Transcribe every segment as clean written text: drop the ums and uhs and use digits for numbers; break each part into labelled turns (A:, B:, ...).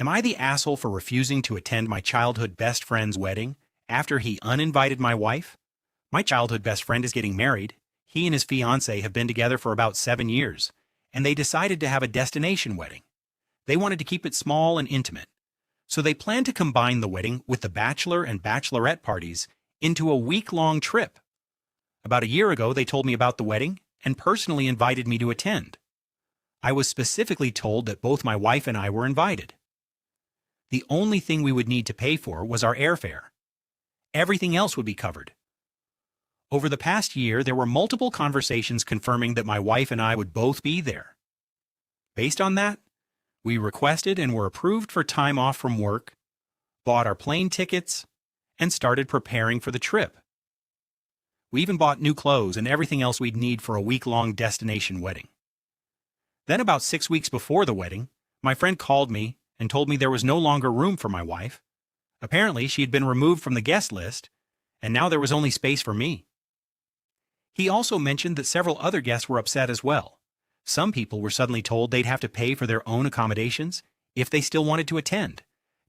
A: Am I the asshole for refusing to attend my childhood best friend's wedding after he uninvited my wife? My childhood best friend is getting married. He and his fiancée have been together for about 7 years, and they decided to have a destination wedding. They wanted to keep it small and intimate, so they planned to combine the wedding with the bachelor and bachelorette parties into a week-long trip. About a year ago, they told me about the wedding and personally invited me to attend. I was specifically told that both my wife and I were invited. The only thing we would need to pay for was our airfare. Everything else would be covered. Over the past year, there were multiple conversations confirming that my wife and I would both be there. Based on that, we requested and were approved for time off from work, bought our plane tickets, and started preparing for the trip. We even bought new clothes and everything else we'd need for a week-long destination wedding. Then about 6 weeks before the wedding, my friend called me and told me there was no longer room for my wife. Apparently, she had been removed from the guest list, and now there was only space for me. He also mentioned that several other guests were upset as well. Some people were suddenly told they'd have to pay for their own accommodations if they still wanted to attend,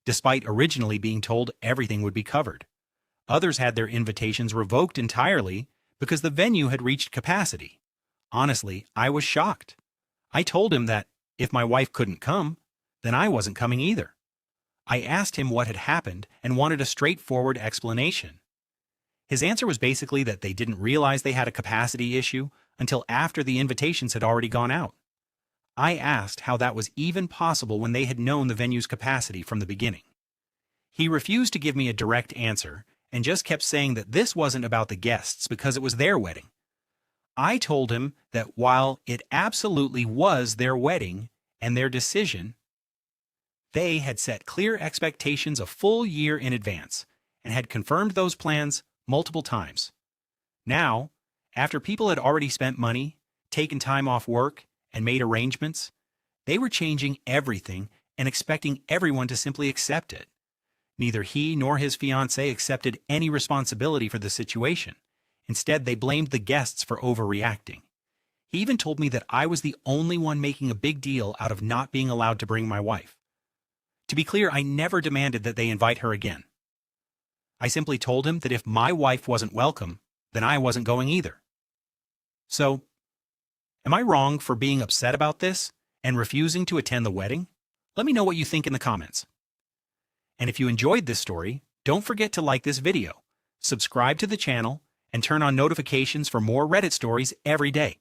A: despite originally being told everything would be covered. Others had their invitations revoked entirely because the venue had reached capacity. Honestly, I was shocked. I told him that if my wife couldn't come, then I wasn't coming either. I asked him what had happened and wanted a straightforward explanation. His answer was basically that they didn't realize they had a capacity issue until after the invitations had already gone out. I asked how that was even possible when they had known the venue's capacity from the beginning. He refused to give me a direct answer and just kept saying that this wasn't about the guests because it was their wedding. I told him that while it absolutely was their wedding and their decision, they had set clear expectations a full year in advance and had confirmed those plans multiple times. Now, after people had already spent money, taken time off work, and made arrangements, they were changing everything and expecting everyone to simply accept it. Neither he nor his fiancée accepted any responsibility for the situation. Instead, they blamed the guests for overreacting. He even told me that I was the only one making a big deal out of not being allowed to bring my wife. To be clear, I never demanded that they invite her again. I simply told him that if my wife wasn't welcome, then I wasn't going either. So, am I wrong for being upset about this and refusing to attend the wedding? Let me know what you think in the comments. And if you enjoyed this story, don't forget to like this video, subscribe to the channel, and turn on notifications for more Reddit stories every day.